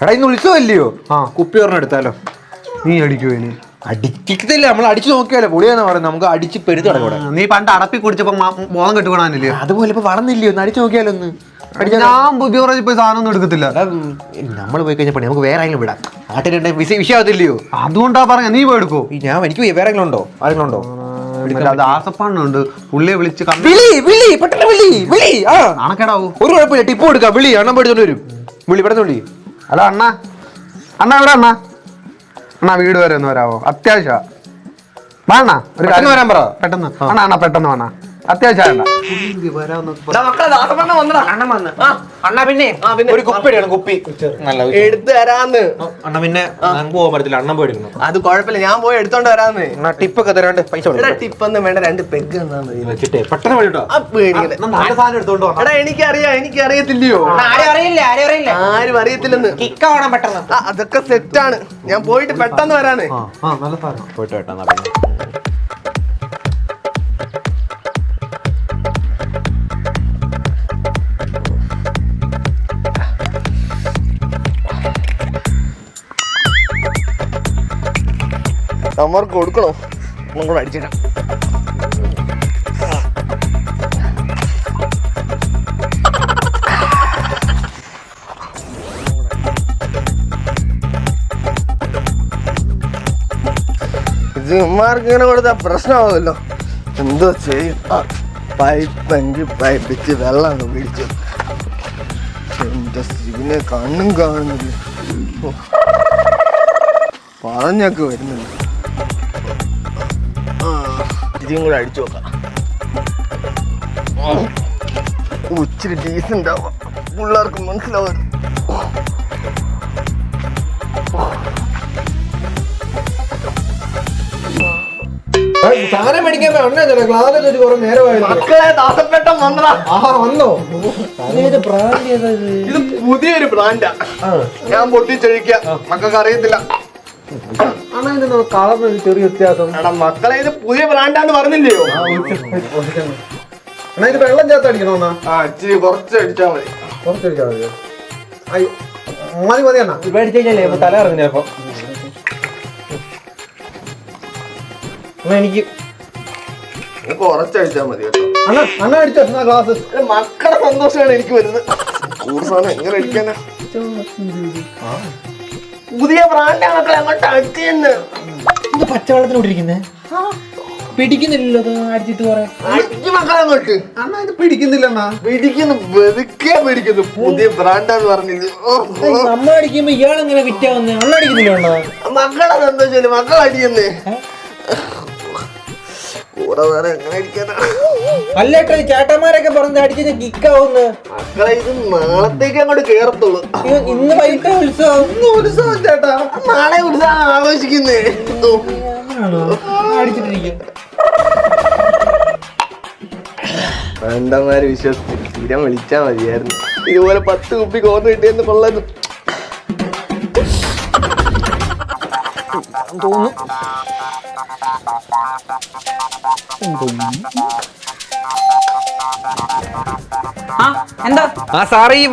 എടാ ഇന്ന് ഉത്സവമല്ലയോ? കുപ്പി ഒരെണ്ണം എടുത്താലോ? നീ അടിക്കുവോ ഇനി? അടിക്കത്തില്ല, നമ്മൾ അടിച്ചു നോക്കിയാലോ. പൊളിയാന്ന് പറയുന്നത്, നമുക്ക് അടിച്ച് പെരുത്ത് കിടക്കൂടെ. നീ പണ്ട് അടപ്പി കുടിച്ചപ്പോ ബോധം കെട്ടുകൊണ്ടാനില്ലയോ? അതുപോലെ ഇപ്പൊ വളർന്നില്ലയോ? ഒന്ന് അടിച്ചു നോക്കിയാലോ ഒന്ന്. ഞാൻ ബുദ്ധിപറഞ്ഞ് പോയി സാധനം ഒന്നും എടുക്കത്തില്ല. നമ്മൾ പോയി കഴിഞ്ഞപ്പോ നമുക്ക് വേറെ ആരെങ്കിലും വിടാം. നാട്ടിലുണ്ടെ വിഷയത്തില്ലയോ? അതുകൊണ്ടാ പറയാ, നീ പോയി എടുക്കോ? എനിക്ക് വേറെ ആരെങ്കിലും ഉണ്ടോ? ആരെങ്കിലും ഉണ്ടോ? ആസപ്പാണ്ണുണ്ട്, പുള്ളിയെ വിളിച്ച് അണക്കേടാവൂ. ഒരു കുഴപ്പമില്ല, ടിപ്പ് കൊടുക്കാം. വിളി, അണ്ണൻ പേടിച്ചോണ്ട് വരും. വിളി, പെട്ടെന്ന് വിളി. ഹലോ അണ്ണാ, എവിടെ അണ്ണാ? വീട് വരെ ഒന്ന് വരാവോ? അത്യാവശ്യം വേണ ഒരു കാര്യം വരാൻ പറ. പെട്ടെന്ന് അണ്ണാ പെട്ടെന്ന് വേണ, അത്യാവശ്യം ഒരു കുപ്പി എടുക്കണം. കുപ്പി എടുത്ത് തരാന്ന്. അണ്ണ പിന്നെ പോകാൻ പറ്റത്തില്ല, അണ്ണൻ പോയിരിക്കുന്നു. അത് കുഴപ്പമില്ല, ഞാൻ പോയി എടുത്തോണ്ട് വരാന്ന്. ടിപ്പൊക്കെ തരാണ്ട് പൈസ ടിപ്പൊന്നും വേണ്ട, 2 പെഗ് പെട്ടെന്ന് വിളിട്ടോ. എടാ എനിക്കറിയത്തില്ലയോ? ആരും അറിയത്തില്ലെന്ന്. അതൊക്കെ സെറ്റാണ്. ഞാൻ പോയിട്ട് പെട്ടെന്ന് വരാന്ന്. പോയിട്ട് വെട്ടാ. നമ്മർക്ക് കൊടുക്കണോ? കൂടെ അടിച്ചേക്കാം. ഇത് ഇമ്മാർക്ക് ഇങ്ങനെ കൊടുത്താൽ പ്രശ്നമാകുമല്ലോ. എന്തോ ചെയ്യും? പൈപ്പെങ്കിൽ പൈപ്പിച്ച് വെള്ളം പിടിച്ചു. എന്റെ സിവിനെ കണ്ണും കാണുന്നില്ല. പറഞ്ഞൊക്കെ വരുന്നുണ്ട്. ഇതും കൂടെ അടിച്ചു നോക്കാം. ഇച്ചിരി ഡീസൻ്റ് ആവാം, പിള്ളേർക്ക് മനസ്സിലാവും. സാധനം മേടിക്കാൻ മക്കളെ ദാസപ്പെട്ടം വന്നതാ. വന്നോ? ഇത് പുതിയൊരു ബ്രാൻഡാ. ഞാൻ പൊട്ടിച്ചൊഴിക്കാം, മക്കൾക്ക് അറിയത്തില്ല. ചെറിയ വ്യത്യാസം. എടാ മക്കളെ, ഇത് പുതിയ ബ്രാൻഡാന്ന് പറഞ്ഞില്ലയോ? ഇത് വെള്ളം ചേർത്ത് അടിക്കണോ? ഇച്ചിരി കുറച്ച് അടിച്ചാ മതി. കുറച്ചടിച്ചാൽ മതി. മതി അണ്ണാ, മേടിച്ചു കഴിഞ്ഞാലേ തല ഇറങ്ങി ചിലപ്പോ. എനിക്ക് കുറച്ചടിച്ചാ മതി കേട്ടോ. അണ്ണ അടിച്ചോ ഗ്ലാസ്. മക്കളുടെ സന്തോഷമാണ് എനിക്ക് വരുന്നത്. കൂടുതലാണ് എങ്ങനെ അടിക്കാനാ? പുതിയ ബ്രാൻഡാണ് മക്കളെ, അങ്ങോട്ട് അടിച്ചെന്ന്. ഇത് പച്ചവെള്ളത്തിനോട്ടിരിക്കുന്നേ പിടിക്കുന്നില്ലല്ലോ. അടിച്ചിട്ട് പറയാം. അടിക്ക് മക്കളെ അങ്ങോട്ട്. അണ്ണാ ഇത് പിടിക്കുന്നില്ലണ്ണാ. പിടിക്കുന്നു, വെറുതെ പിടിക്കുന്നു. പുതിയ ബ്രാൻഡാന്ന് പറഞ്ഞില്ല. നമ്മൾ അടിക്കുമ്പോ ഇയാളെങ്ങനെ വിറ്റാവുന്നേ? അണ്ണ അടിക്കുന്നില്ല. മക്കളെ സന്തോഷല്ലേ, മക്കൾ അടിക്കുന്നേ. കൂടെ വേറെ എങ്ങനെ അടിക്കാനാ? അല്ലേട്ടോ, ചേട്ടന്മാരൊക്കെ പറഞ്ഞത് അടിക്കുന്ന കിക്കാവുന്ന. മക്കളെ ഇത് നാളത്തേക്ക് അങ്ങോട്ട് കേറത്തുള്ളൂ. ഇന്ന് വൈകിട്ട് ഉത്സവം. ഉത്സവം ചേട്ടാ, നാളെ ഉത്സവം ആഘോഷിക്കുന്നേ. അടിച്ചിട്ടിരിക്കും. വേണ്ടമാര് വിശ്വസിച്ച് സ്ഥിരം വിളിച്ചാ മതിയായിരുന്നു. ഇതുപോലെ 10 കുപ്പി കോന്ന് കിട്ടിയെന്ന് കൊള്ളായിരുന്നു തോന്നുന്നു. ആ സാറേ, ഈ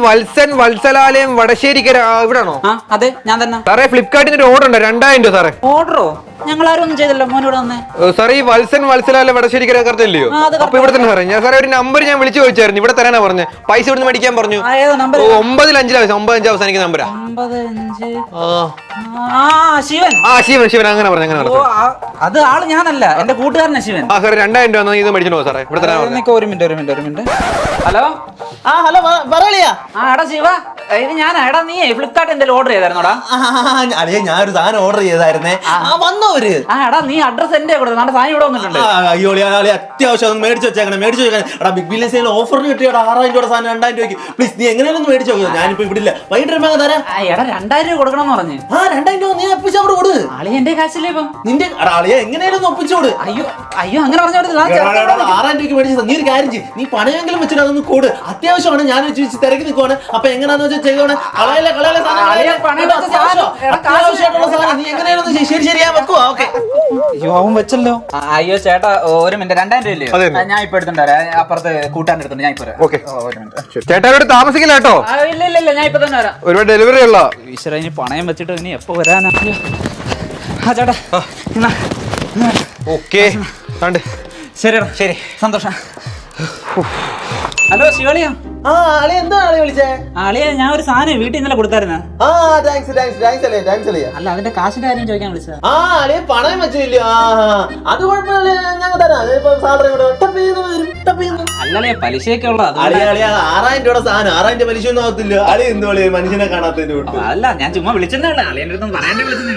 വത്സലാലയം വടശ്ശേരിക്കര ഇവിടാണോ? അതെ, ഞാൻ തന്നെ. സാറേ, ഫ്ലിപ്കാർട്ടിന് ഒരു ഓർഡർ ഉണ്ട്, 2000 രൂപ. സാറേ ഓർഡറോ? ഞങ്ങൾ ആരും ഒന്നും ചെയ്തില്ല. മോനോട് വന്നേ. സാറേ, ഈ വത്സലാലയം വടശ്ശേരിക്കര കറക്റ്റല്ലയോ? അപ്പൊ ഇവിടെ തന്നെ സാറേ. സാറേ, ഒരു നമ്പർ ഞാൻ വിളിച്ചു ചോദിച്ചായിരുന്നു, ഇവിടെ തരാനാ പറഞ്ഞു. പൈസ ഇവിടുന്ന് മേടിക്കാൻ പറഞ്ഞു. 95 അവസാനിക്കുന്ന നമ്പരാ. ശിവൻ അങ്ങനെ പറഞ്ഞു. അത് ആള് ഞാനല്ല, എന്റെ കൂട്ടുകാരനാ ശിവൻ. ആ സാറേ, 2000 രൂപ ഇത് മേടിച്ചോ സാറേ, ഇവിടെ തരാനാ. ഒരു മിനിറ്റ്. ഹലോ. ഹലോ പറയളിയാ. എടാ ശിവ, ഇത് ഞാനാ. എടാ നീ ഫ്ലിപ്കാർട്ട് എന്തെങ്കിലും ഓർഡർ ചെയ്തായിരുന്നോടാ? അതെ, ഞാനൊരു സാധനം ഓർഡർ ചെയ്തായിരുന്നേ. വന്നവര്. എടാ നീ അഡ്രസ് എന്റെ കൊടുത്തു. നമ്മുടെ സാധനം ഇവിടെ വന്നിട്ടുണ്ട്. അയ്യോ, അത്യാവശ്യം മേടിച്ചു വെച്ചേക്കണം. എടാ, ബിഗ് ബില്യൺ സെയിൽ ഓഫറിന് കിട്ടിയ 6000 രൂപ സാധനം 2000 രൂപയ്ക്ക്. പ്ലീസ്, നീ എങ്ങനെയാലും മേടിച്ചു നോക്കിയോ. ഞാനിപ്പോ ഇവിടെ ഇല്ല, വൈകിട്ട് തരാം. എടാ 2000 രൂപ കൊടുക്കണം പറഞ്ഞു. 2000 രൂപ നീ ഒപ്പിച്ച് അവിടെ കൊടു. ആളി എന്റെ കാശില്ലേ ഇപ്പം? നിന്റെ അളിയെ എങ്ങനെയാലും ഒപ്പിച്ചോട്. അയ്യോ അങ്ങനെ പറഞ്ഞു. 6000 രൂപയ്ക്ക് മേടിച്ചത്. നീ ഒരു കാര്യം ചെയ്യും, നീ പണയെങ്കിലും വെച്ചിട്ട് അതൊന്ന് കൂട്. അത്യാവശ്യമാണ്, ഞാൻ തിരക്കി നിൽക്കുവാണ്. അപ്പൊ എങ്ങനെയാന്ന് വെച്ചാൽ ചെയ്തോണേ. കളയല്ലേ, സാധനം കളയല്ലേ. പണയം വെച്ച സാധനം, എടാ, കാശ് അത്യാവശ്യമായിട്ടുള്ള സാധനം നീ എങ്ങനെയാണെന്ന് ശരിയാ വെക്കുവാ. ഓക്കെ, അവൻ വെച്ചല്ലോ. അയ്യോ ചേട്ടാ, ഒരു മിനിറ്റ്, 2000 രൂപ അതെ. ഇല്ലയോ? ഞാൻ ഇപ്പൊ എടുത്തിട്ട് വരാം. അപ്പുറത്ത് കൂട്ടാൻ എടുത്തിട്ട് ഞാൻ ഇപ്പൊ വരാം. ഓക്കെ, ഒരു മിനിറ്റ്. ചേട്ടാ ഇവിടെ താമസിക്കില്ല കേട്ടോ. ഇല്ല, ഞാൻ ഇപ്പൊ തന്നെ വരാം. ഒരുപാട് ഡെലിവറി ഉള്ള. ഈശ്വര, ഇനി പണയം വെച്ചിട്ട് ഇനി എപ്പോ വരാനാ? ആ ചേട്ടാ, ഓക്കെ, ശരിടാ, ശരി, സന്തോഷം. ഹലോ ശിവളിയാ. ആ അളിയ എന്താ അളിയ വിളിച്ചേ? അളിയ, ഞാൻ ഒരു സാധനം വീട്ടിൽ ഇന്നലെ കൊടുത്തായിരുന്ന. ആ താങ്ക്സ് അളിയ. അല്ല, അതിന്റെ കാശിന്റെ കാര്യം ചോദിക്കാൻ വിളിച്ചത്. ആ അളിയ പണയം വെച്ചില്ല. അത് കുഴപ്പമില്ല, ഞങ്ങൾ തരാം. സാലറി കൂടെ ടപ്പ് അല്ലല്ലേ, പലിശയൊക്കെ ഉള്ളത്. അളിയ 6000 രൂപയുടെ സാധനം 6000 രൂപ പലിശ ഒന്നും ആവത്തില്ല. അളി എന്ത് അളിയ മനുഷ്യനെ കാണാത്തതിന്റെ കൂട്ട്. അല്ല, ഞാൻ ചുമ്മാ വിളിച്ചതേ ഉള്ളൂ. അളിയന്റെ അടുത്ത് പറയാൻ വിളിച്ചതേ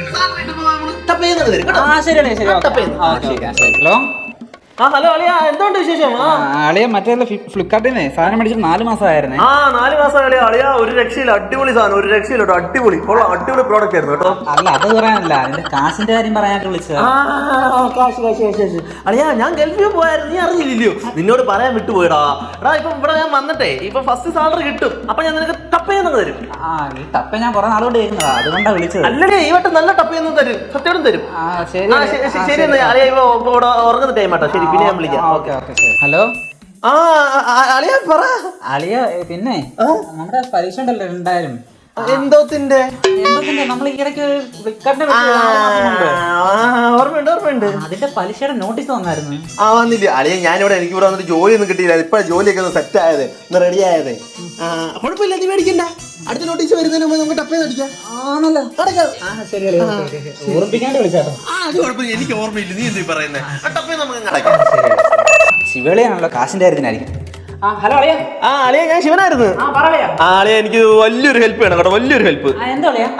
ടപ്പ് ചെയ്യുന്നത് തരും കേട്ടോ. ആ ശരി അളിയ, ശരി. ടപ്പ് ചെയ്യുന്നു. ഹലോ ആ ഹലോ അളിയ, എന്തുകൊണ്ട് വിശേഷം? അളിയ, മറ്റേ ഫ്ലിപ്കാർട്ടിൽ നിന്ന് സാധനം മേടിച്ചിട്ട് 4 മാസമായിരുന്നേ. ആ 4 മാസം അളിയ ഒരു രക്ഷയില്ല. അടിപൊളി സാധനം, ഒരു രക്ഷയില്ല കേട്ടോ. അടിപൊളി കൊള്ളാം, അടിപൊളി പ്രോഡക്റ്റ് ആയിരുന്നു കേട്ടോ. അല്ല, അത് പറയാനല്ല, അതിന്റെ കാശിന്റെ കാര്യം പറയാനായിട്ട് വിളിച്ചത്. കാശ് അളിയ, ഞാൻ ഗൾഫിൽ പോയായിരുന്നു, നീ അറിഞ്ഞില്ലയോ? നിന്നോട് പറയാൻ വിട്ടുപോയടാ. എടാ ഇപ്പൊ ഇവിടെ ഞാൻ വന്നിട്ടേ ഇപ്പൊ ഫസ്റ്റ് സാലറി കിട്ടും. അപ്പൊ ഞാൻ നിനക്ക് ടപ്പ് ചെയ്യുന്നത് തരും. ആ, ഈ ടപ്പ ഞാൻ കുറെ നാളുകൊണ്ട് ചെയ്യുന്നതാ, അതുകൊണ്ടാ വിളിച്ചത്. അല്ലടേ, ഈ വട്ടം നല്ല ടപ്പ് ചെയ്യുന്നത് തരും, സത്യം തരും. ആ ശരി. ശരി എന്നാ അളിയ, ഇപ്പൊ ഇവിടെ ഉറങ്ങുന്ന ടൈം ആട്ടോ. ശരി, പിന്നെ ഞാൻ വിളിക്കാം. ഓക്കെ, ശരി. ഹലോ ആ അളിയ പറ. അളിയ, പിന്നെ നമ്മുടെ പരീക്ഷ ഉണ്ടല്ലോ 2000. എന്തോത്തിന്റെ? നമ്മൾ ഈ ഇടയ്ക്ക് ഫ്ലിപ്കാർട്ടിന്റെ ഓർമ്മയുണ്ട്. അതിന്റെ പലിശയുടെ നോട്ടീസ് വന്നായിരുന്നു. ആ വന്നില്ല അളിയ, ഞാനിവിടെ എനിക്ക് ഇവിടെ വന്നിട്ട് ജോലിയൊന്നും കിട്ടിയില്ല. ഇപ്പൊ ജോലിയൊക്കെ ഒന്ന് സെറ്റ് ആയത്, ഒന്ന് റെഡി ആയത്. കുഴപ്പമില്ല, നീ മേടിക്കണ്ട. അടുത്ത നോട്ടീസ് വരുന്നതിന് മുമ്പ് നമുക്ക് ടപ്പേ അടിക്കാം. ഓർമ്മിപ്പിക്കാണ്ട് വിളിച്ചാട്ടോ. അത് കുഴപ്പമില്ല, എനിക്ക് ഓർമ്മയില്ല. നീ എന്ത് പറയുന്നത്? ടപ്പേ നമുക്ക് അടയ്ക്കാം. ശിവളിയാണല്ലോ, കാശിന്റെ കാര്യത്തിനായിരിക്കും. ഹലോ അളിയ. ആ അളിയ, ഞാൻ ശിവനായിരുന്നു. ആളിയ, എനിക്ക് വലിയൊരു ഹെൽപ്പ് വേണം കേട്ടോ, വലിയൊരു ഹെൽപ്പ്.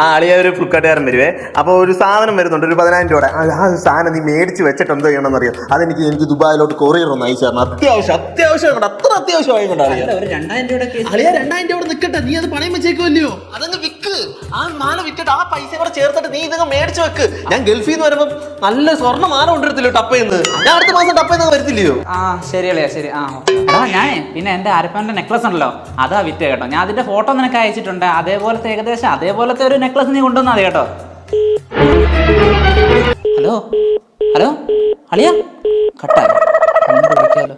ആളിയ ഒരു ഫ്ലിപ്കാർട്ടുകാരൻ വരുവേ. അപ്പൊ ഒരു സാധനം വരുന്നുണ്ട്, ഒരു 10000 രൂപയുടെ. ആ സാധനം നീ മേടിച്ച് വെച്ചിട്ട് എന്തോ ചെയ്യണമെന്ന് അറിയാം. എനിക്ക് ദുബായിലോട്ട് കൊറിയർ ഒന്ന് അയച്ചു തരണം. അത്യാവശ്യം അത്ര അത്യാവശ്യമായി കൊണ്ട് അറിയാം. ഒരു 2000 രൂപയുടെ അളിയ 2000 രൂപ നിൽക്കട്ടെ, നീ അത് പണയം വെച്ചേക്കുമല്ലോ, അതങ്ങ് വിക്ക്. ആ മാല വിറ്റിട്ട് ആ പൈസ കൂടെ ചേർത്തിട്ട് നീ ഇതങ്ങ് മേടിച്ച് വെക്ക്. ഞാൻ ഗൾഫിൽ നിന്ന് വരുമ്പോ നല്ല സ്വർണ്ണ മാല കൊണ്ടിരുത്തില്ലോ ടപ്പയെന്ന്. ഞാൻ അടുത്ത മാസം ടപ്പയെന്ന് വരത്തില്ലയോ? ആ ശരി അളിയ, ശരി. ഞാനേ പിന്നെ എന്റെ അരപ്പന്റെ നെക്ലസ് ഉണ്ടല്ലോ, അതാ വിറ്റ് കേട്ടോ. ഞാൻ അതിന്റെ ഫോട്ടോ നിനക്ക് അയച്ചിട്ടുണ്ട്. അതേപോലത്തെ ഏകദേശം അതേപോലത്തെ ഒരു നെക്ലസ് നീ കൊണ്ടുവന്നാ മതി കേട്ടോ. ഹലോ അളിയ, കട്ടായോ? വിളിക്കാലോ.